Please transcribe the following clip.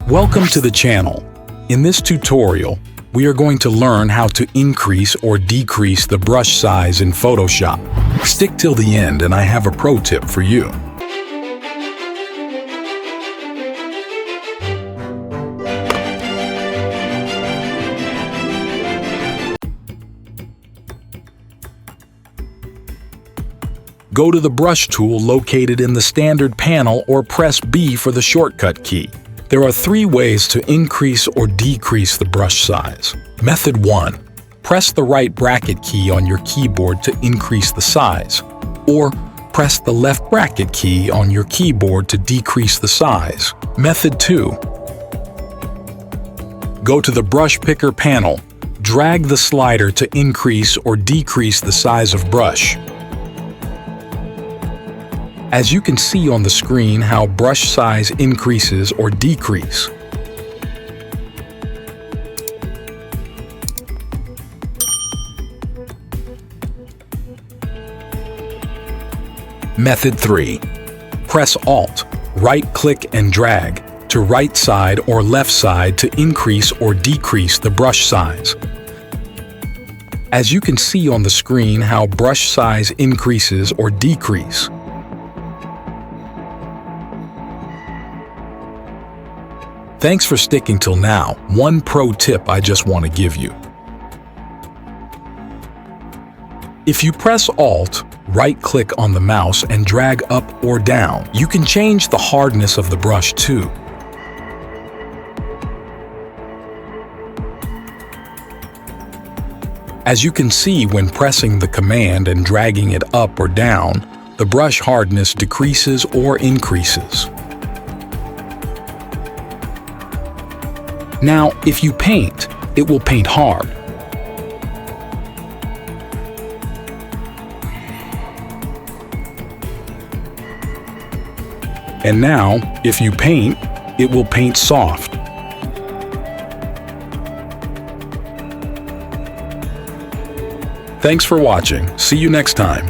Welcome to the channel. In this tutorial, we are going to learn how to increase or decrease the brush size in Photoshop. Stick till the end and I have a pro tip for you. Go to the brush tool located in the standard panel or press B for the shortcut key. There are three ways to increase or decrease the brush size. Method 1. Press the right bracket key on your keyboard to increase the size, or press the left bracket key on your keyboard to decrease the size. Method 2. Go to the brush picker panel. Drag the slider to increase or decrease the size of brush. As you can see on the screen how brush size increases or decreases. Method 3. Press Alt, right-click and drag to right side or left side to increase or decrease the brush size. As you can see on the screen how brush size increases or decreases. Thanks for sticking till now. One pro tip I just want to give you. If you press Alt, right-click on the mouse and drag up or down, you can change the hardness of the brush too. As you can see when pressing the command and dragging it up or down, the brush hardness decreases or increases. Now, if you paint, it will paint hard. And now, if you paint, it will paint soft. Thanks for watching. See you next time.